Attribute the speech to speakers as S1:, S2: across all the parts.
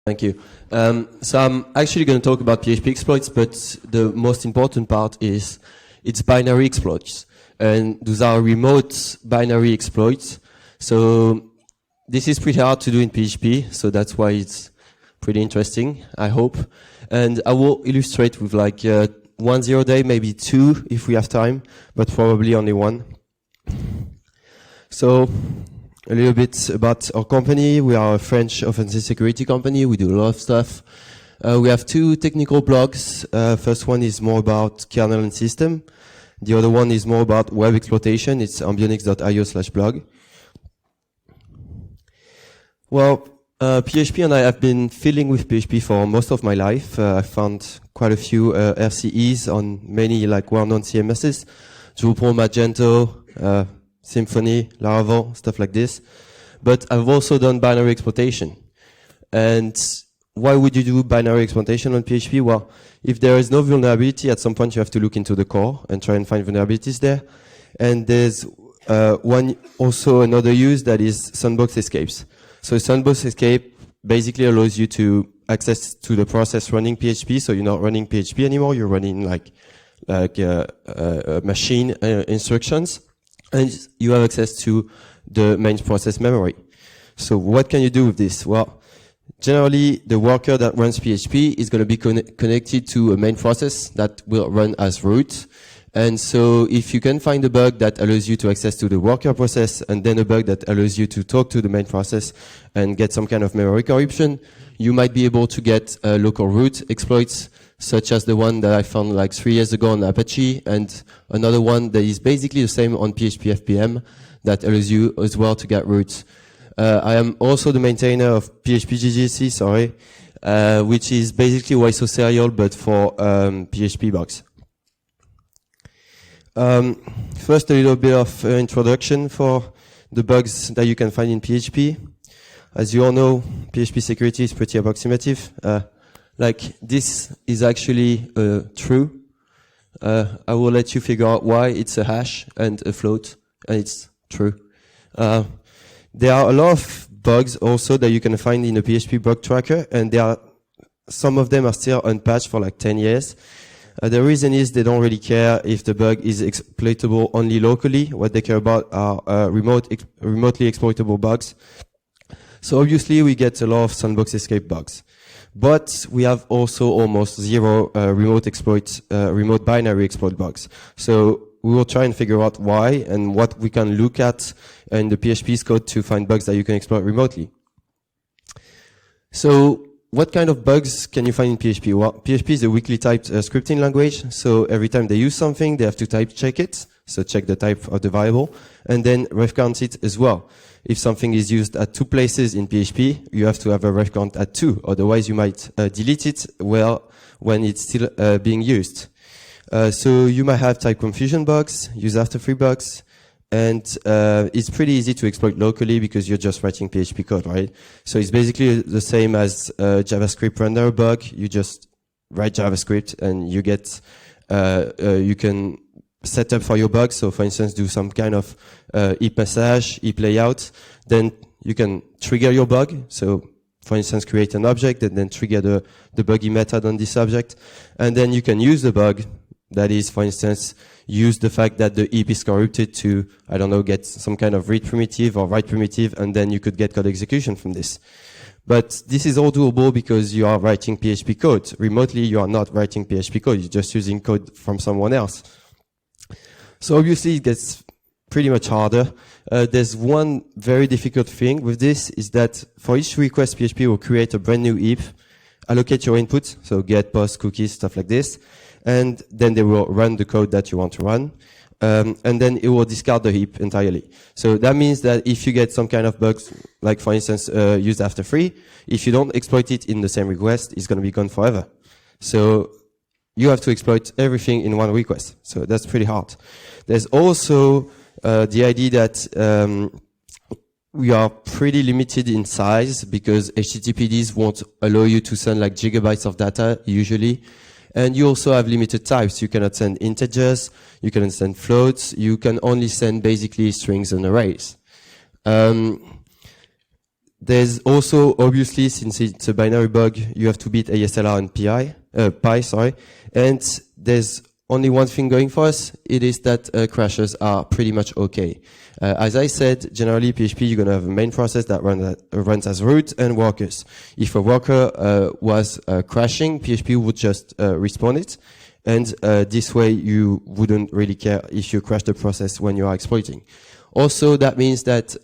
S1: Thank you. So I'm actually going to talk about PHP exploits, but the most important part is it's binary exploits. And those are remote binary exploits. So this is pretty hard to do in PHP, so that's why it's pretty interesting, I hope. And I will illustrate with like 1 0 day, maybe 2 if we have time, but probably only 1. So a little bit about our company. We are a French offensive security company. We do a lot of stuff. We have 2 technical blogs. First one is more about kernel and system. The other one is more about web exploitation. It's ambionix.io/blog. Well, PHP and I have been fiddling with PHP for most of my life. I found quite a few RCEs on many like well-known CMSs. Drupal, Magento, Symfony, Laravel, stuff like this. But I've also done binary exploitation. And why would you do binary exploitation on PHP? Well, if there is no vulnerability, at some point you have to look into the core and try and find vulnerabilities there. And there's also another use that is sandbox escapes. So sandbox escape basically allows you to access to the process running PHP. So you're not running PHP anymore. You're running like machine instructions. And you have access to the main process memory. So what can you do with this? Well, generally, the worker that runs PHP is going to be connected to a main process that will run as root. And so if you can find a bug that allows you to access to the worker process and then a bug that allows you to talk to the main process and get some kind of memory corruption, you might be able to get local root exploits, such as the one that I found like 3 years ago on Apache, and another one that is basically the same on PHP FPM that allows you as well to get roots. I am also the maintainer of PHP GGC, which is basically YSO serial but for PHP bugs. First, a little bit of introduction for the bugs that you can find in PHP. As you all know, PHP security is pretty approximative. Like this is actually true. I will let you figure out why it's a hash and a float, and it's true. There are a lot of bugs also that you can find in the PHP bug tracker, and some of them are still unpatched for like 10 years. The reason is they don't really care if the bug is exploitable only locally. What they care about are remotely exploitable bugs. So obviously we get a lot of sandbox escape bugs. But we have also almost 0 remote binary exploit bugs. So we will try and figure out why and what we can look at in the PHP's code to find bugs that you can exploit remotely. So what kind of bugs can you find in PHP? Well, PHP is a weakly typed scripting language. So every time they use something, they have to type check it. So check the type of the variable and then ref count it as well. If something is used at 2 places in PHP, you have to have a ref count at 2. Otherwise, you might delete it when it's still being used. So you might have type confusion bugs, use after free bugs, and it's pretty easy to exploit locally because you're just writing PHP code, right? So it's basically the same as a JavaScript render bug. You just write JavaScript and you get you can set up for your bug. So for instance, do some kind of heap message, heap layout. Then you can trigger your bug. So for instance, create an object and then trigger the buggy method on this object. And then you can use the bug. That is, for instance, use the fact that the heap is corrupted to, I don't know, get some kind of read primitive or write primitive, and then you could get code execution from this. But this is all doable because you are writing PHP code. Remotely, you are not writing PHP code. You're just using code from someone else. So obviously it gets pretty much harder. There's one very difficult thing with this is that for each request, PHP will create a brand new heap, allocate your input, so get, post, cookies, stuff like this, and then they will run the code that you want to run, and then it will discard the heap entirely. So that means that if you get some kind of bugs, like for instance, used after free, if you don't exploit it in the same request, it's going to be gone forever. So you have to exploit everything in one request. So that's pretty hard. There's also the idea that we are pretty limited in size because HTTPDs won't allow you to send like gigabytes of data usually. And you also have limited types. You cannot send integers, you cannot send floats, you can only send basically strings and arrays. There's also, obviously, since it's a binary bug, you have to beat ASLR and PIE, sorry. And there's only one thing going for us. It is that crashes are pretty much okay. As I said, generally PHP, you're going to have a main process that runs as root and workers. If a worker was crashing, PHP would just respawn it. And this way, you wouldn't really care if you crash the process when you are exploiting. Also, that means that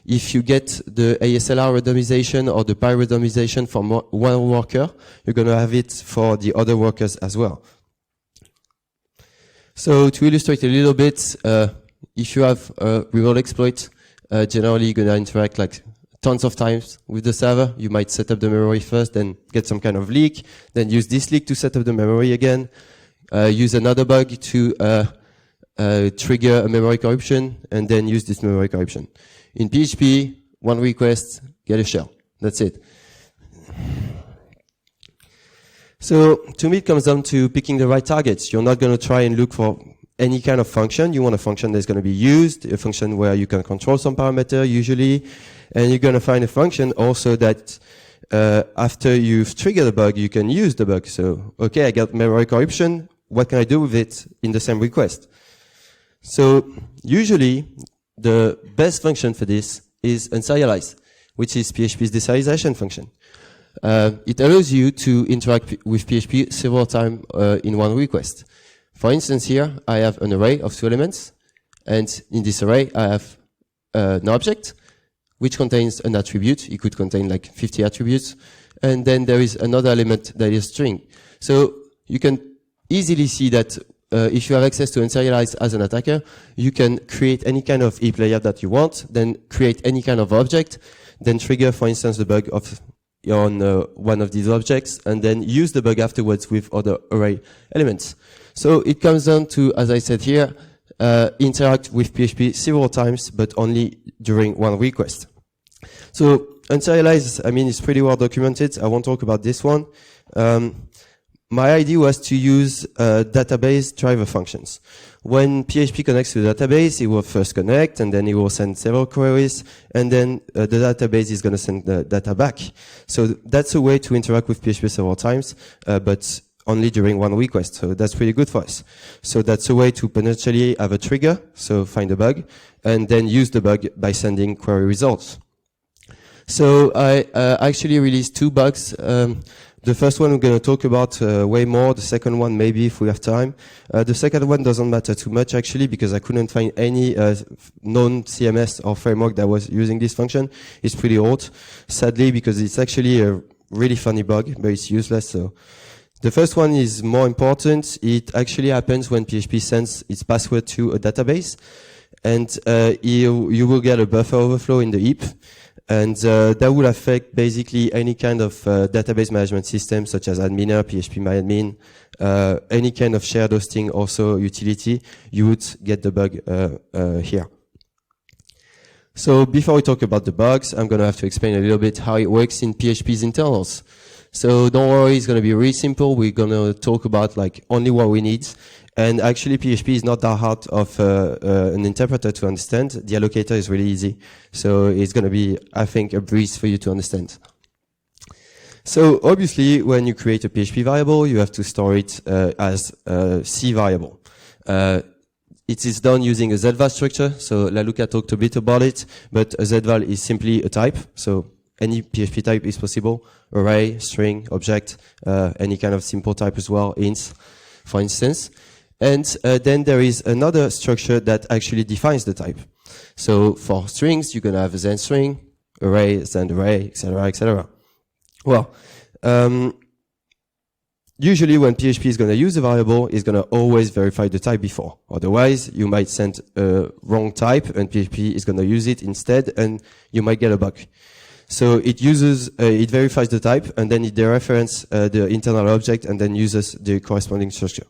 S1: if you get the ASLR randomization or the PIE randomization from one worker, you're going to have it for the other workers as well. So to illustrate a little bit, if you have a remote exploit, generally you're going to interact like tons of times with the server. You might set up the memory first, then get some kind of leak, then use this leak to set up the memory again, use another bug to trigger a memory corruption, and then use this memory corruption. In PHP, one request, get a shell. That's it. So to me, it comes down to picking the right targets. You're not going to try and look for any kind of function. You want a function that's going to be used, a function where you can control some parameter usually, and you're going to find a function also that after you've triggered the bug, you can use the bug. So, okay, I got memory corruption. What can I do with it in the same request? So usually the best function for this is unserialize, which is PHP's deserialization function. It allows you to interact with PHP several times in one request. For instance, here I have an array of 2 elements, and in this array I have an object which contains an attribute. It could contain like 50 attributes, and then there is another element that is string. So you can easily see that if you have access to unserialize as an attacker, you can create any kind of heap layer that you want, then create any kind of object, then trigger, for instance, the bug on one of these objects, and then use the bug afterwards with other array elements. So it comes down to, as I said here, interact with PHP several times, but only during one request. So unserialize, I mean, it's pretty well documented. I won't talk about this one. My idea was to use database driver functions. When PHP connects to the database, it will first connect, and then it will send several queries, and then the database is going to send the data back. So that's a way to interact with PHP several times, but only during one request. So that's pretty good for us. So that's a way to potentially have a trigger, so find a bug, and then use the bug by sending query results. So I actually released 2 bugs. The first one we're going to talk about way more. The second one, maybe if we have time. The second one doesn't matter too much, actually, because I couldn't find any known CMS or framework that was using this function. It's pretty old, sadly, because it's actually a really funny bug, but it's useless. So the first one is more important. It actually happens when PHP sends its password to a database, and you will get a buffer overflow in the heap. And that will affect basically any kind of database management system, such as Adminer, PHPMyAdmin, any kind of shared hosting, also utility. You would get the bug here. So before we talk about the bugs, I'm going to have to explain a little bit how it works in PHP's internals. So don't worry, it's going to be really simple. We're going to talk about like only what we need. And actually, PHP is not that hard of an interpreter to understand. The allocator is really easy. So it's going to be, I think, a breeze for you to understand. So obviously, when you create a PHP variable, you have to store it as a C variable. It is done using a zval structure. So Laluca talked a bit about it, but a zval is simply a type. So any PHP type is possible: array, string, object, any kind of simple type as well, ints, for instance. And then there is another structure that actually defines the type. So for strings, you're going to have a then string, array, then array, etc., etc. Well, usually when PHP is going to use a variable, it's going to always verify the type before. Otherwise, you might send a wrong type, and PHP is going to use it instead, and you might get a bug. So it uses, it verifies the type, and then it dereferences the internal object, and then uses the corresponding structure.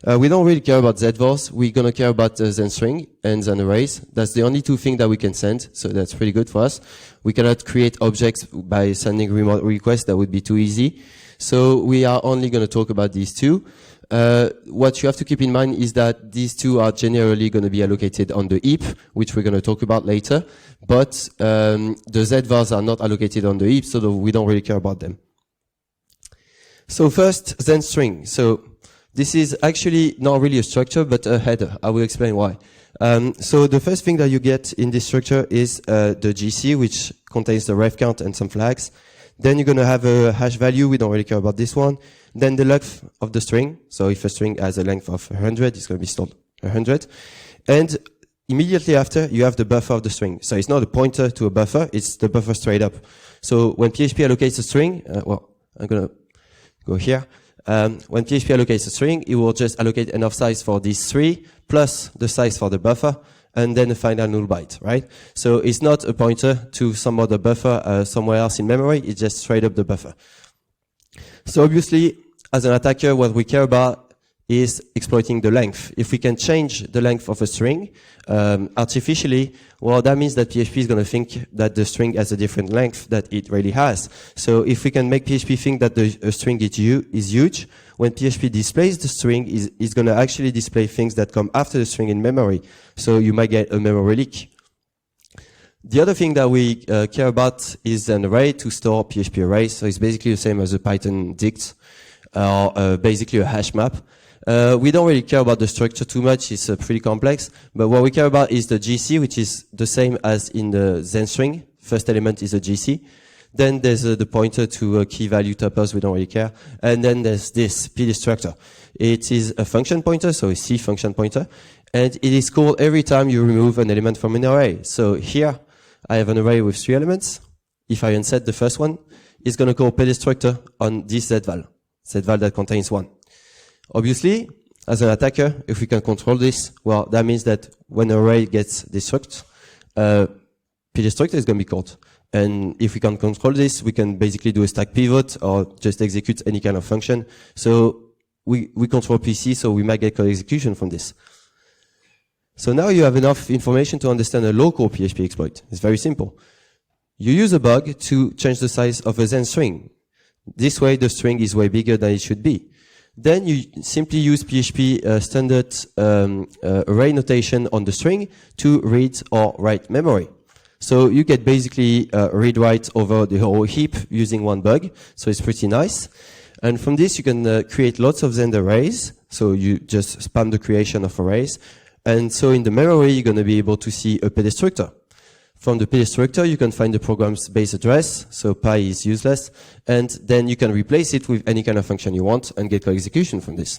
S1: We don't really care about zvals. We're going to care about then string and then arrays. That's the only 2 things that we can send, so that's pretty good for us. We cannot create objects by sending remote requests. That would be too easy. So we are only going to talk about these 2. what you have to keep in mind is that these two are generally going to be allocated on the heap, which we're going to talk about later. But the Z-vars are not allocated on the heap, so we don't really care about them. So first, Zen string. So this is actually not really a structure, but a header. I will explain why. So the first thing that you get in this structure is the GC, which contains the ref count and some flags. Then you're going to have a hash value. We don't really care about this one. Then the length of the string. So if a string has a length of 100, it's going to be stored 100. And immediately after, you have the buffer of the string. So it's not a pointer to a buffer. It's the buffer straight up. So when PHP allocates a string, well, I'm going to go here. When PHP allocates a string, it will just allocate enough size for these three, plus the size for the buffer, and then a final null byte, right? So it's not a pointer to some other buffer somewhere else in memory, it's just straight up the buffer. So obviously, as an attacker, what we care about is exploiting the length. If we can change the length of a string artificially, well, that means that PHP is going to think that the string has a different length that it really has. So if we can make PHP think that a string is huge, when PHP displays the string, is going to actually display things that come after the string in memory. So you might get a memory leak. The other thing that we care about is an array to store PHP arrays. So it's basically the same as a Python dict, or basically a hash map. We don't really care about the structure too much, it's pretty complex, but what we care about is the GC, which is the same as in the Zen string. First element is a GC. Then there's the pointer to key value tuples, we don't really care. And then there's this pdestructor. It is a function pointer, so a C function pointer, and it is called every time you remove an element from an array. So here, I have an array with 3 elements. If I unset the first one, it's going to call pdestructor on this zval that contains 1. Obviously, as an attacker, if we can control this, well, that means that when an array gets destruct, pdestructor is going to be called. And if we can control this, we can basically do a stack pivot or just execute any kind of function. So we control PC, so we might get code execution from this. So now you have enough information to understand a local PHP exploit. It's very simple. You use a bug to change the size of a Zen string. This way, the string is way bigger than it should be. Then you simply use PHP standard array notation on the string to read or write memory. So you get basically read-write over the whole heap using one bug. So it's pretty nice. And from this, you can create lots of Zen arrays. So you just spam the creation of arrays. And so in the memory, you're going to be able to see a pdestructor. From the pdestructor, you can find the program's base address, so PIE is useless, and then you can replace it with any kind of function you want and get code execution from this.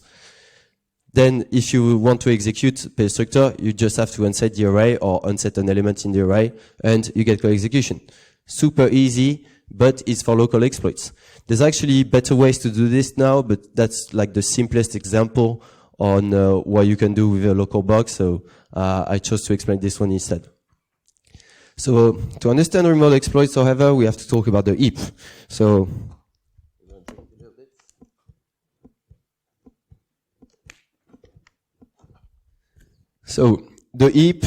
S1: Then if you want to execute pdestructor, you just have to unset the array or unset an element in the array, and you get code execution. Super easy, but it's for local exploits. There's actually better ways to do this now, but that's like the simplest example on what you can do with a local bug, so I chose to explain this one instead. So to understand remote exploits, however, we have to talk about the heap. So the heap,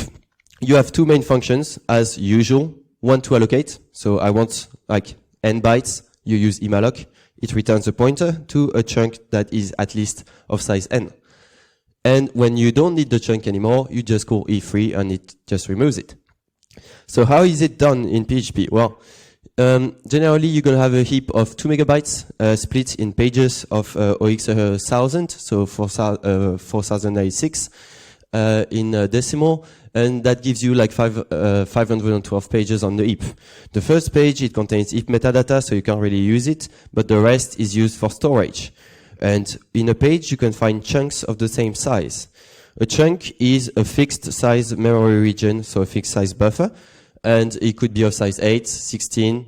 S1: you have 2 main functions as usual. One to allocate. So I want like n bytes. You use immalloc. It returns a pointer to a chunk that is at least of size n. And when you don't need the chunk anymore, you just call e3 and it just removes it. So how is it done in PHP? Well, generally you're going to have a heap of 2 megabytes split in pages of OX 1000, so 4096 in decimal, and that gives you like 512 pages on the heap. The first page, it contains heap metadata, so you can't really use it, but the rest is used for storage. And in a page, you can find chunks of the same size. A chunk is a fixed size memory region, so a fixed size buffer, and it could be of size 8, 16,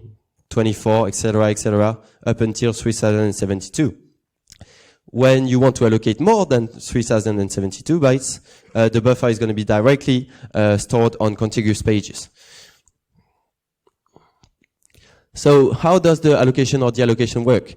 S1: 24, etc., up until 3072. When you want to allocate more than 3072 bytes, the buffer is going to be directly stored on contiguous pages. So how does the allocation or deallocation work?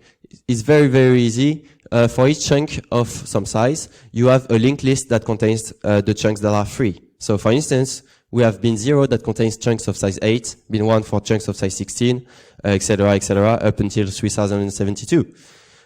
S1: It's very, very easy. For each chunk of some size, you have a linked list that contains the chunks that are free. So for instance, we have bin 0 that contains chunks of size 8, bin 1 for chunks of size 16, etc., up until 3072.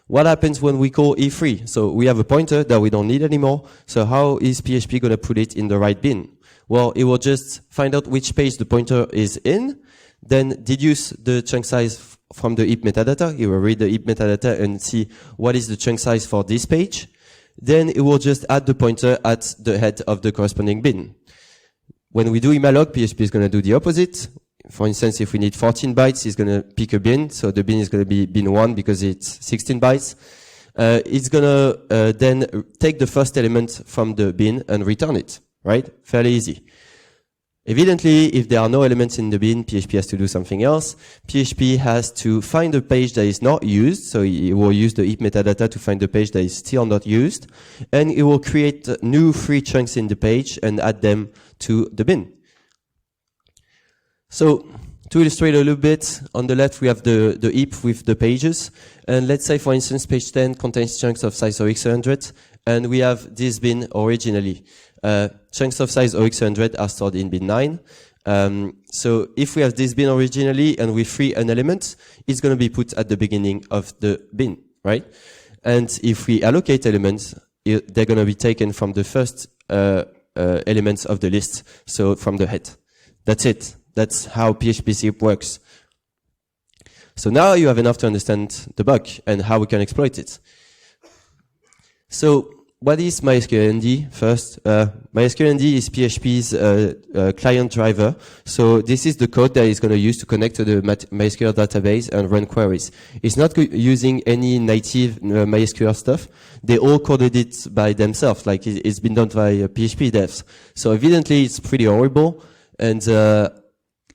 S1: What happens when we call E3? So we have a pointer that we don't need anymore. So how is PHP going to put it in the right bin? Well, it will just find out which page the pointer is in, then deduce the chunk size from the heap metadata. It will read the heap metadata and see what is the chunk size for this page. Then it will just add the pointer at the head of the corresponding bin. When we do immalloc, PHP is going to do the opposite. For instance, if we need 14 bytes, it's going to pick a bin. So the bin is going to be bin 1 because it's 16 bytes. It's going to then take the first element from the bin and return it, right? Fairly easy. Evidently, if there are no elements in the bin, PHP has to do something else. PHP has to find a page that is not used. So it will use the heap metadata to find the page that is still not used. And it will create new free chunks in the page and add them to the bin. So to illustrate a little bit, on the left we have the heap with the pages. And let's say, for instance, page 10 contains chunks of size 0x100. And we have this bin originally. Chunks of size 0x100 are stored in bin 9. So if we have this bin originally and we free an element, it's going to be put at the beginning of the bin, right? And if we allocate elements, they're going to be taken from the first elements of the list, so from the head. That's it. That's how PHP works. So now you have enough to understand the bug and how we can exploit it. So what is mysqlnd first? mysqlnd is PHP's client driver. So this is the code that is going to use to connect to the MySQL database and run queries. It's not using any native MySQL stuff. They all coded it by themselves, like it's been done by PHP devs. So evidently it's pretty horrible, and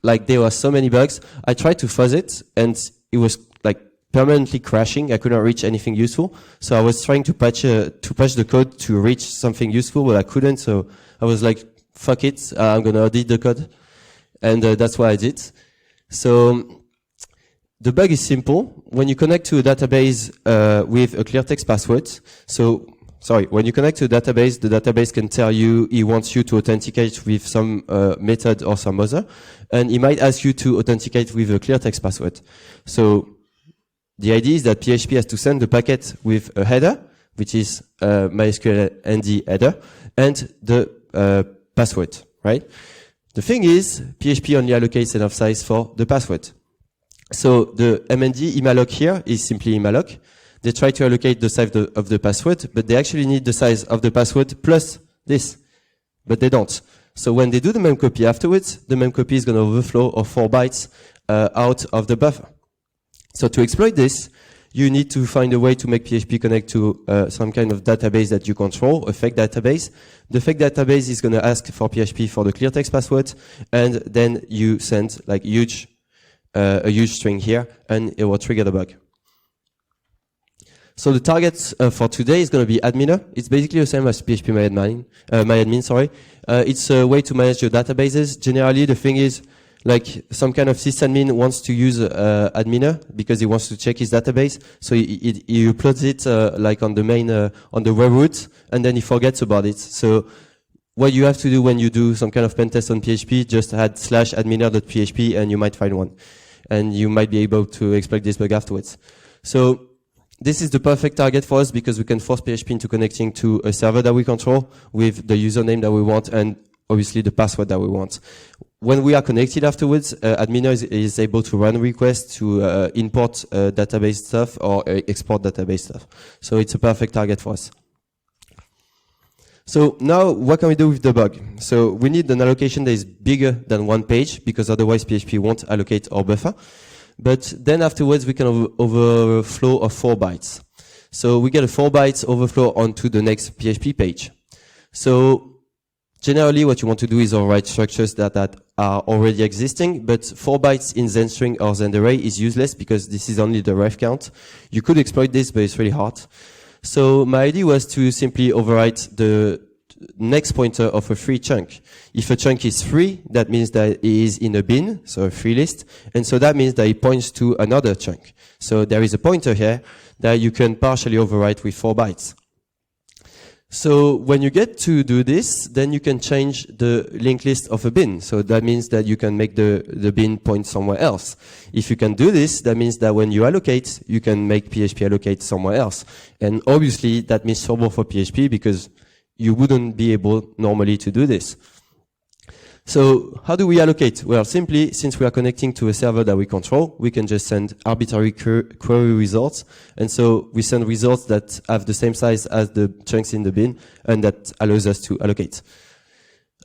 S1: like there were so many bugs. I tried to fuzz it, and it was like permanently crashing. I couldn't reach anything useful. So I was trying to patch the code to reach something useful, but I couldn't. So I was like, fuck it, I'm gonna audit the code. And that's what I did. So the bug is simple. When you connect to a database with a clear text password, when you connect to a database, the database can tell you it wants you to authenticate with some method or some other, and it might ask you to authenticate with a clear text password. So the idea is that PHP has to send the packet with a header, which is mysqlnd header, and the password, right? The thing is, PHP only allocates enough size for the password. So the mnd immalloc here is simply immalloc. They try to allocate the size of the password, but they actually need the size of the password plus this, but they don't. So when they do the memcopy afterwards, the memcopy is going to overflow of 4 bytes out of the buffer. So to exploit this, you need to find a way to make PHP connect to some kind of database that you control, a fake database. The fake database is going to ask for PHP for the clear text password, and then you send like a huge string here, and it will trigger the bug. So the target for today is going to be adminer. It's basically the same as PHP myadmin. It's a way to manage your databases. Generally, the thing is, like some kind of sysadmin wants to use adminer because he wants to check his database. So he uploads it like on the main on the webroot, and then he forgets about it. So what you have to do when you do some kind of pen test on PHP, just add /adminer.php and you might find one, and you might be able to exploit this bug afterwards. So this is the perfect target for us because we can force PHP into connecting to a server that we control with the username that we want and obviously the password that we want. When we are connected afterwards, adminer is able to run requests to import database stuff or export database stuff. So it's a perfect target for us. So now what can we do with the bug? So we need an allocation that is bigger than one page because otherwise PHP won't allocate our buffer. But then afterwards we can overflow of 4 bytes. So we get a 4 bytes overflow onto the next PHP page. So generally what you want to do is overwrite structures that are already existing, but 4 bytes in Zen string or Zen array is useless because this is only the ref count. You could exploit this, but it's really hard. So my idea was to simply overwrite the next pointer of a free chunk. If a chunk is free, that means that it is in a bin, so a free list, and so that means that it points to another chunk. So there is a pointer here that you can partially overwrite with 4 bytes. So when you get to do this, then you can change the linked list of a bin. So that means that you can make the bin point somewhere else. If you can do this, that means that when you allocate, you can make PHP allocate somewhere else. And obviously that means trouble for PHP because you wouldn't be able normally to do this. So how do we allocate? Well, simply, since we are connecting to a server that we control, we can just send arbitrary query results. And so we send results that have the same size as the chunks in the bin, and that allows us to allocate.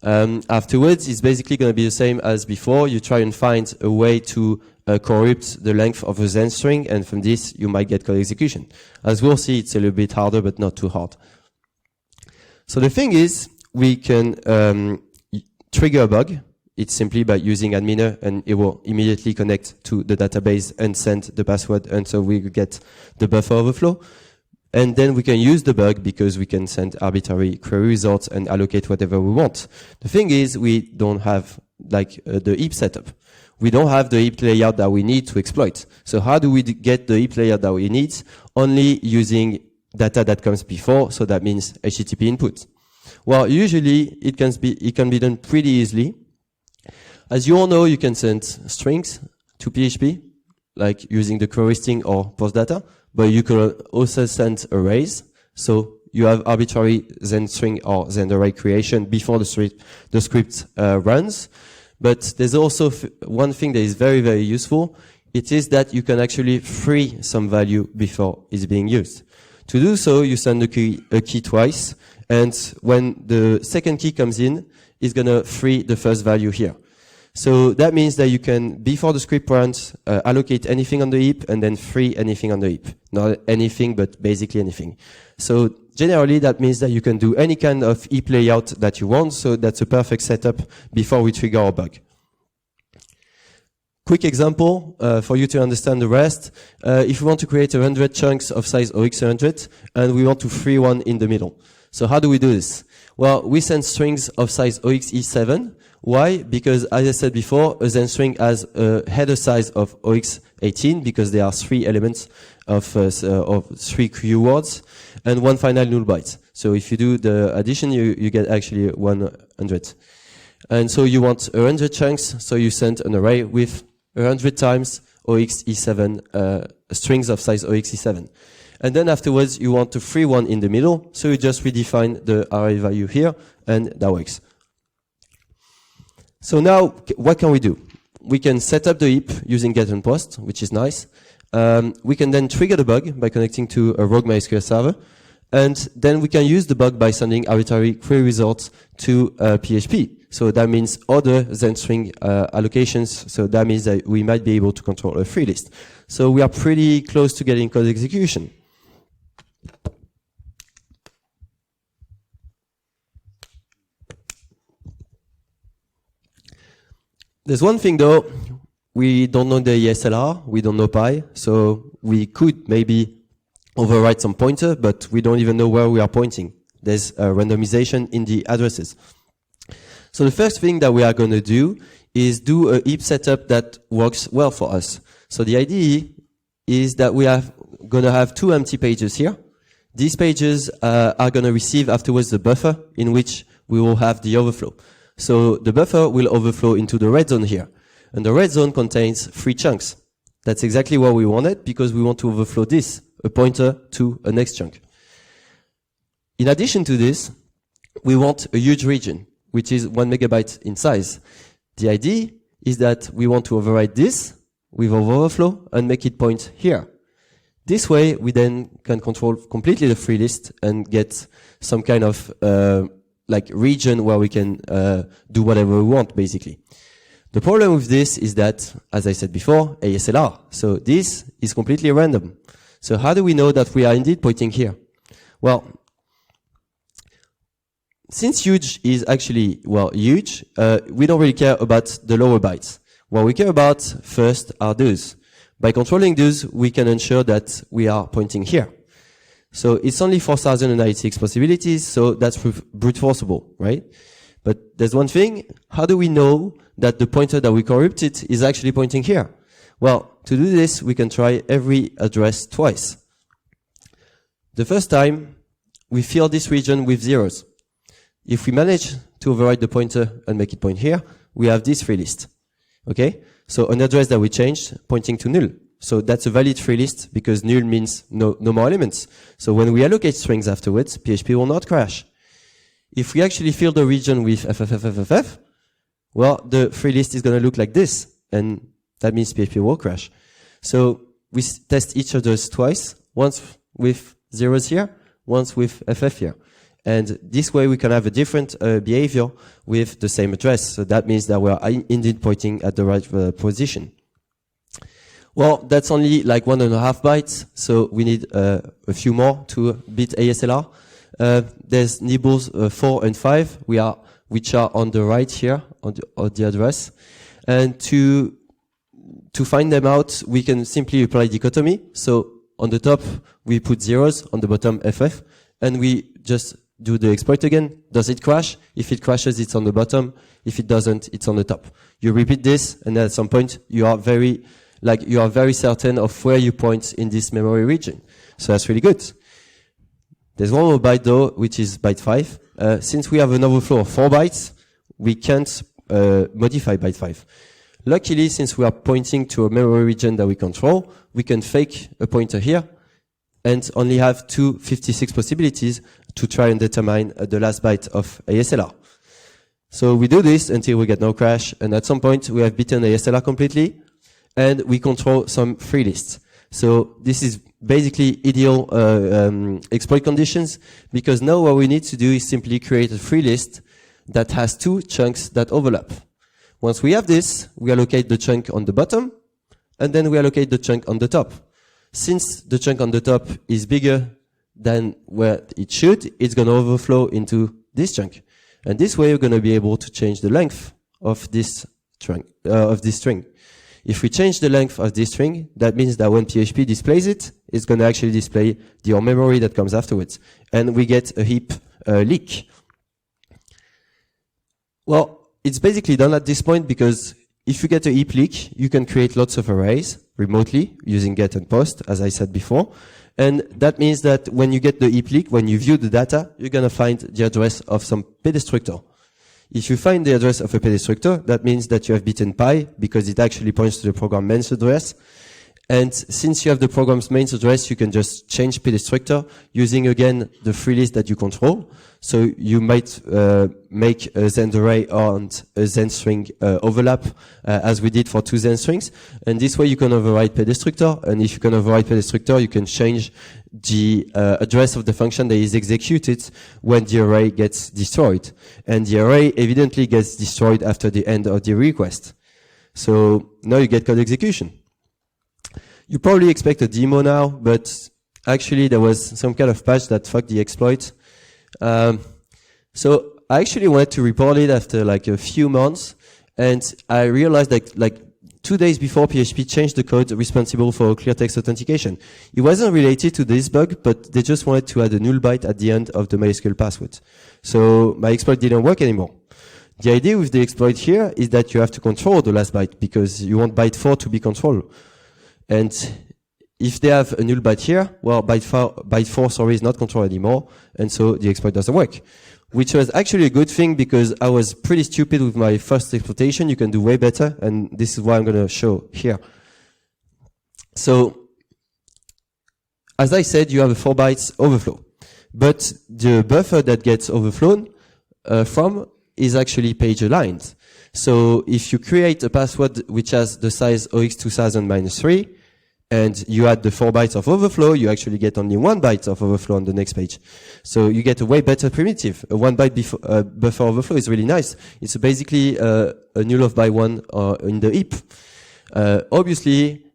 S1: Afterwards, it's basically going to be the same as before. You try and find a way to corrupt the length of a Zen string, and from this, you might get code execution. As we'll see, it's a little bit harder, but not too hard. So the thing is, we can trigger a bug. It's simply by using adminer, and it will immediately connect to the database and send the password, and so we get the buffer overflow. And then we can use the bug because we can send arbitrary query results and allocate whatever we want. The thing is, we don't have like the heap setup. We don't have the heap layout that we need to exploit. So how do we get the heap layout that we need? Only using data that comes before, so that means HTTP input. Well, usually it can be done pretty easily. As you all know, you can send strings to PHP, like using the query string or post data, but you can also send arrays. So you have arbitrary Zen string or Zen array creation before the script runs. But there's also one thing that is very, very useful. It is that you can actually free some value before it's being used. To do so, you send a key twice. And when the second key comes in, it's going to free the first value here. So that means that you can, before the script runs, allocate anything on the heap and then free anything on the heap. Not anything, but basically anything. So generally, that means that you can do any kind of heap layout that you want. So that's a perfect setup before we trigger our bug. Quick example for you to understand the rest. If we want to create 100 chunks of size OX100 and we want to free one in the middle. So how do we do this? Well, we send strings of size OXE7. Why? Because as I said before, a Zen string has a header size of OX18 because there are 3 elements of 3 keywords and 1 final null byte. So if you do the addition, you get actually 100. And so you want 100 chunks, so you send an array with 100 times OXE7 strings of size OXE7. And then afterwards, you want to free one in the middle, so you just redefine the array value here, and that works. So now, what can we do? We can set up the heap using get and post, which is nice. We can then trigger the bug by connecting to a rogue MySQL server, and then we can use the bug by sending arbitrary query results to PHP. So that means other Zen string allocations, so that means that we might be able to control a free list. So we are pretty close to getting code execution. There's one thing though, we don't know the ASLR, we don't know PIE, so we could maybe overwrite some pointer, but we don't even know where we are pointing. There's a randomization in the addresses. So the first thing that we are going to do is do a heap setup that works well for us. So the idea is that we are going to have 2 empty pages here. These pages are going to receive afterwards the buffer in which we will have the overflow. So the buffer will overflow into the red zone here. And the red zone contains 3 chunks. That's exactly what we wanted because we want to overflow this, a pointer to a next chunk. In addition to this, we want a huge region, which is 1 megabyte in size. The idea is that we want to override this with overflow and make it point here. This way, we then can control completely the free list and get some kind of like region where we can do whatever we want, basically. The problem with this is that, as I said before, ASLR. So this is completely random. So how do we know that we are indeed pointing here? Well, since huge is actually, well, huge, we don't really care about the lower bytes. What we care about first are those. By controlling those, we can ensure that we are pointing here. So it's only 4,096 possibilities, so that's brute forceable, right? But there's one thing, how do we know that the pointer that we corrupted is actually pointing here? Well, to do this, we can try every address twice. The first time, we fill this region with zeros. If we manage to override the pointer and make it point here, we have this free list. Okay? So an address that we changed pointing to null. So that's a valid free list because null means no more elements. So when we allocate strings afterwards, PHP will not crash. If we actually fill the region with FFFFFF, well, the free list is going to look like this, and that means PHP will crash. So we test each address twice, once with zeros here, once with FF here. And this way we can have a different behavior with the same address. So that means that we are indeed pointing at the right position. Well, that's only like 1.5 bytes, so we need a few more to beat ASLR. There's nibbles 4 and 5, which are on the right here, on the address. And to find them out, we can simply apply dichotomy. So on the top, we put zeros, on the bottom, FF, and we just do the exploit again. Does it crash? If it crashes, it's on the bottom. If it doesn't, it's on the top. You repeat this, and at some point, you are very certain of where you point in this memory region. So that's really good. There's one more byte though, which is byte 5. Since we have an overflow of 4 bytes, we can't modify byte 5. Luckily, since we are pointing to a memory region that we control, we can fake a pointer here and only have 256 possibilities to try and determine the last byte of ASLR. So we do this until we get no crash, and at some point we have beaten ASLR completely, and we control some free lists. So this is basically ideal exploit conditions, because now what we need to do is simply create a free list that has 2 chunks that overlap. Once we have this, we allocate the chunk on the bottom, and then we allocate the chunk on the top. Since the chunk on the top is bigger than where it should, it's going to overflow into this chunk. And this way, you're going to be able to change the length of this string. If we change the length of this string, that means that when PHP displays it, it's going to actually display the memory that comes afterwards. And we get a heap leak. Well, it's basically done at this point, because if you get a heap leak, you can create lots of arrays remotely using get and post, as I said before. And that means that when you get the heap leak, when you view the data, you're going to find the address of some p-destructor. If you find the address of a p-destructor, that means that you have beaten PIE, because it actually points to the program main's address. And since you have the program's main address, you can just change p-destructor using, again, the free list that you control. So you might make a Zend array and a Zend string overlap, as we did for 2 Zend strings. And this way you can override p-destructor. And if you can override p-destructor, you can change the address of the function that is executed when the array gets destroyed. And the array evidently gets destroyed after the end of the request. So now you get code execution. You probably expect a demo now, but actually there was some kind of patch that fucked the exploit. So I actually wanted to report it after like a few months, and I realized that like 2 days before, PHP changed the code responsible for clear text authentication. It wasn't related to this bug, but they just wanted to add a null byte at the end of the MySQL password. So my exploit didn't work anymore. The idea with the exploit here is that you have to control the last byte, because you want byte 4 to be controlled. And if they have a null byte here, well, byte 4 is not controlled anymore, and so the exploit doesn't work. Which was actually a good thing, because I was pretty stupid with my first exploitation. You can do way better, and this is what I'm going to show here. So, as I said, you have a 4 bytes overflow. But the buffer that gets overflown from is actually page aligned. So if you create a password which has the size OX2000-3, and you add the 4 bytes of overflow, you actually get only 1 byte of overflow on the next page. So you get a way better primitive. A 1 byte buffer overflow is really nice. It's basically a null of by 1 in the heap. Obviously,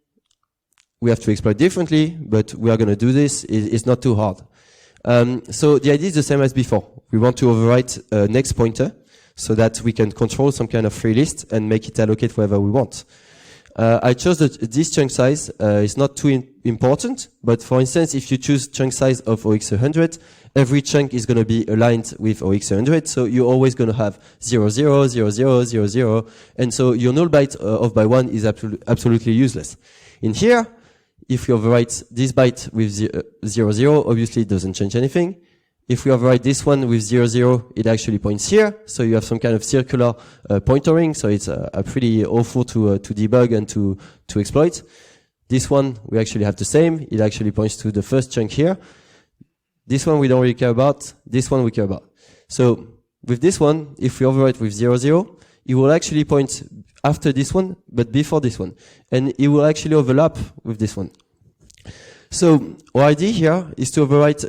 S1: we have to exploit differently, but we are going to do this. It's not too hard. So the idea is the same as before. We want to overwrite a next pointer so that we can control some kind of free list and make it allocate wherever we want. I chose this chunk size. It's not too important, but for instance, if you choose chunk size of OX100, every chunk is going to be aligned with OX100, so you're always going to have 0, 0, 0, 0, 0, 0, and so your null byte of by 1 is absolutely useless. In here, if you overwrite this byte with 0, 0, obviously it doesn't change anything. if we overwrite this one with 0, 0, it actually points here. So you have some kind of circular pointering. So it's pretty awful to debug and to exploit. This one, we actually have the same. It actually points to the first chunk here. This one we don't really care about. This one we care about. So with this one, if we overwrite with 0, 0, it will actually point after this one, but before this one. And it will actually overlap with this one. So our idea here is to overwrite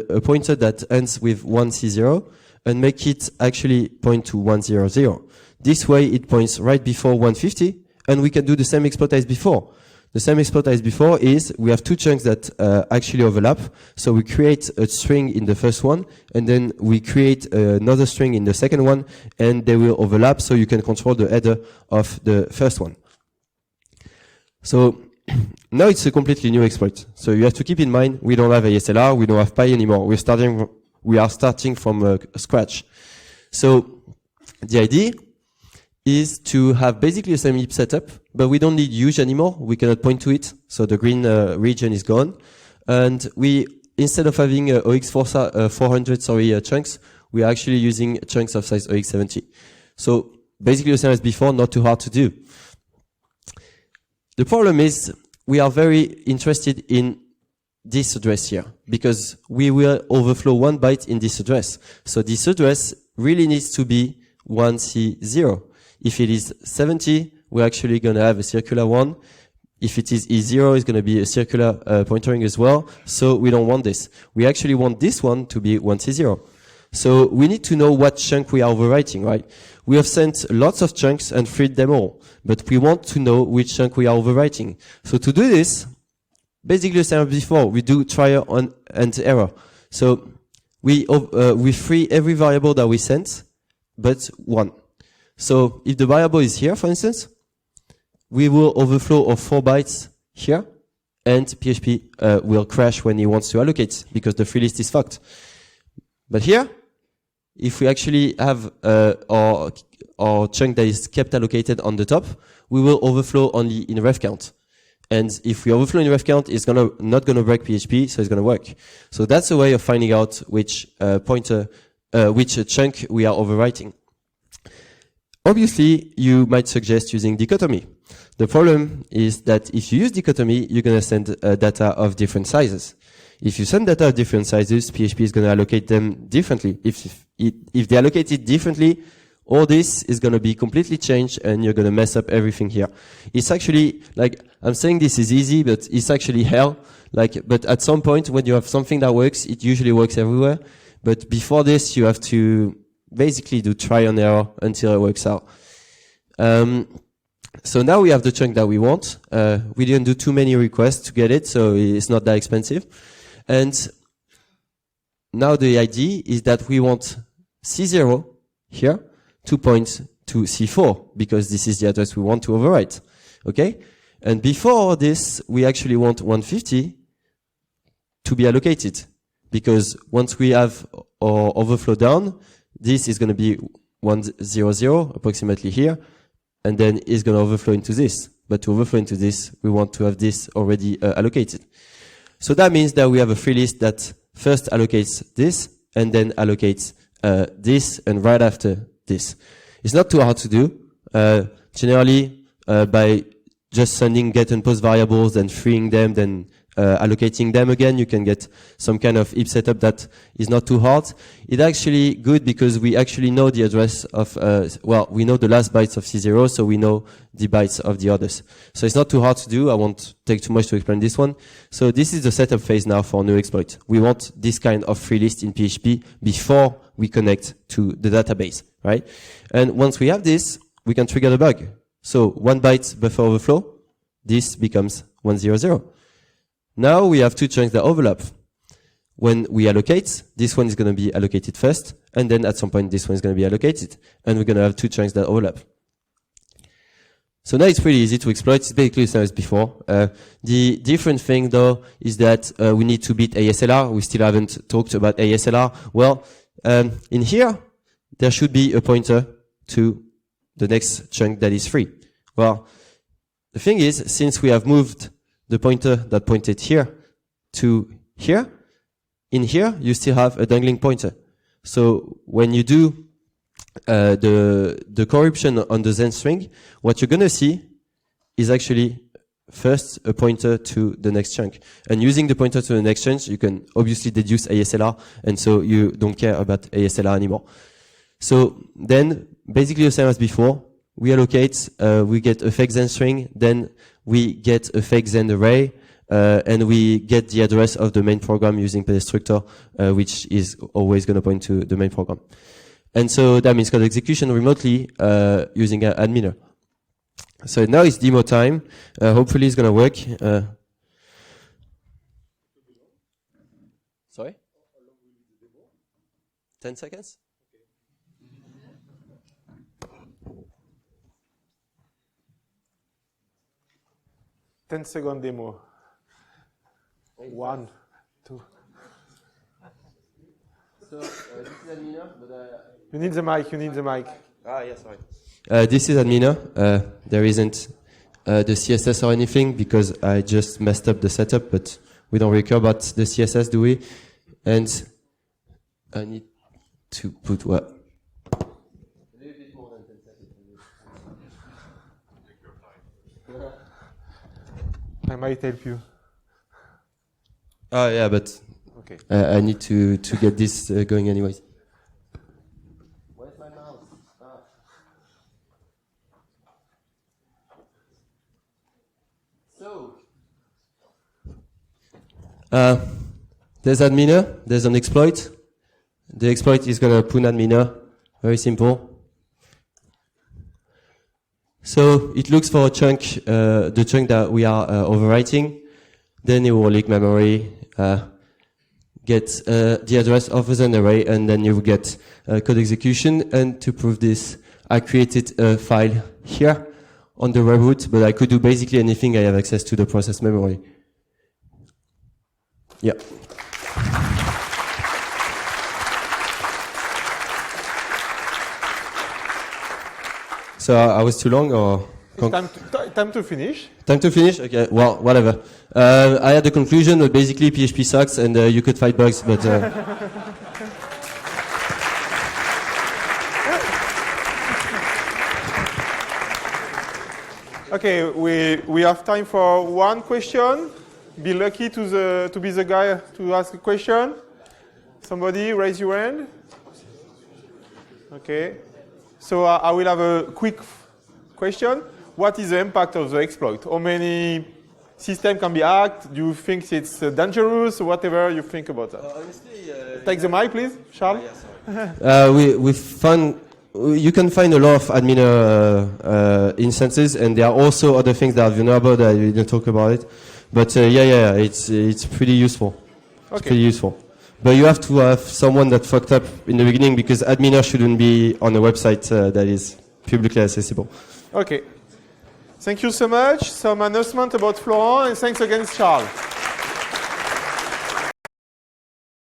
S1: a pointer that ends with 1C0 and make it actually point to 100. This way it points right before 150, and we can do the same exploit as before. The same exploit as before is we have two chunks that actually overlap. So we create a string in the first one, and then we create another string in the second one, and they will overlap so you can control the header of the first one. So now it's a completely new exploit. So you have to keep in mind, we don't have ASLR, we don't have PIE anymore. We are starting from scratch. So the idea is to have basically the same heap setup, but we don't need huge anymore. We cannot point to it. So the green region is gone. And instead of having OX400 chunks, we are actually using chunks of size OX70. So basically the same as before, not too hard to do. The problem is we are very interested in this address here because we will overflow 1 byte in this address. So this address really needs to be 1C0. If it is 70, we're actually going to have a circular one. If it is E0, it's going to be a circular pointering as well. So we don't want this. We actually want this one to be 1C0. So we need to know what chunk we are overwriting, right? We have sent lots of chunks and freed them all, but we want to know which chunk we are overwriting. So to do this, basically the same as before, we do trial and error. So we free every variable that we sent, but one. So if the variable is here, for instance, we will overflow of 4 bytes here, and PHP will crash when he wants to allocate because the free list is fucked. But here, if we actually have our chunk that is kept allocated on the top, we will overflow only in ref count. And if we overflow in ref count, it's not gonna break PHP, so it's gonna work. So that's a way of finding out which which chunk we are overwriting. Obviously, you might suggest using dichotomy. The problem is that if you use dichotomy, you're gonna send data of different sizes. If you send data of different sizes, PHP is going to allocate them differently. If they allocate it differently, all this is going to be completely changed and you're going to mess up everything here. It's actually, like, I'm saying this is easy, but it's actually hell. But at some point when you have something that works, it usually works everywhere. But before this, you have to basically do try and error until it works out. So now we have the chunk that we want. We didn't do too many requests to get it, so it's not that expensive. And now the idea is that we want C0 here to point to C4 because this is the address we want to overwrite. Okay? And before this, we actually want 150 to be allocated because once we have our overflow down, this is going to be 100 approximately here, and then it's going to overflow into this. But to overflow into this, we want to have this already allocated. So that means that we have a free list that first allocates this and then allocates this and right after this. It's not too hard to do. Generally, by just sending get and post variables and freeing them, then allocating them again, you can get some kind of heap setup that is not too hard. It's actually good because we actually know the address of, we know the last bytes of C0, so we know the bytes of the others. So it's not too hard to do. I won't take too much to explain this one. So this is the setup phase now for new exploit. We want this kind of free list in PHP before we connect to the database, right? And once we have this, we can trigger the bug. So 1 byte buffer overflow, this becomes 100. Now we have two chunks that overlap. When we allocate, this one is going to be allocated first, and then at some point this one is going to be allocated. And we're going to have two chunks that overlap. So now it's pretty easy to exploit. It's basically the same as before. The different thing though is that we need to beat ASLR. We still haven't talked about ASLR. Well, in here, there should be a pointer to the next chunk that is free. Well, the thing is, since we have moved the pointer that pointed here to here, in here, you still have a dangling pointer. So when you do the corruption on the Zen string, what you're going to see is actually first a pointer to the next chunk. And using the pointer to the next chunk, you can obviously deduce ASLR, and so you don't care about ASLR anymore. So then, basically the same as before, we allocate, we get a fake Zen string, then we get a fake Zen array, and we get the address of the main program using destructor, which is always going to point to the main program. And so that means code execution remotely using adminer. So now it's demo time. Hopefully it's going to work. Sorry? 10 seconds?
S2: 10-second demo. 1, 2.
S1: So this is adminer, but
S2: you need the mic. You need the mic.
S1: Ah, yes, sorry. This is adminer. There isn't the CSS or anything because I just messed up the setup, but we don't really care about the CSS, do we? And I need to put what? A little bit more than 10 seconds.
S2: I might help you.
S1: Oh, yeah, but
S2: okay.
S1: I need to get this going anyways. Where's my mouse? So, there's adminer, there's an exploit. The exploit is going to put adminer, very simple. So it looks for a chunk, the chunk that we are overwriting. Then it will leak memory, get the address of an array, and then you will get code execution. And to prove this, I created a file here on the webhook, but I could do basically anything I have access to the process memory. Yeah. So I was too long, or?
S2: Time to finish.
S1: Time to finish? Okay, well, whatever. I had the conclusion, but basically PHP sucks, and you could fight bugs, but...
S2: Okay, we have time for one question. Be lucky to be the guy to ask a question. Somebody raise your hand. Okay. So I will have a quick question. What is the impact of the exploit? How many systems can be hacked? Do you think it's dangerous? Whatever you think about that.
S1: Honestly,
S2: take the mic, please, Charles.
S1: We found you can find a lot of adminer instances, and there are also other things that are vulnerable that we didn't talk about it. But it's pretty useful.
S2: Okay.
S1: It's pretty useful. But you have to have someone that fucked up in the beginning because adminer shouldn't be on a website that is publicly accessible.
S2: Okay. Thank you so much. Some announcement about Florent, and thanks again, Charles.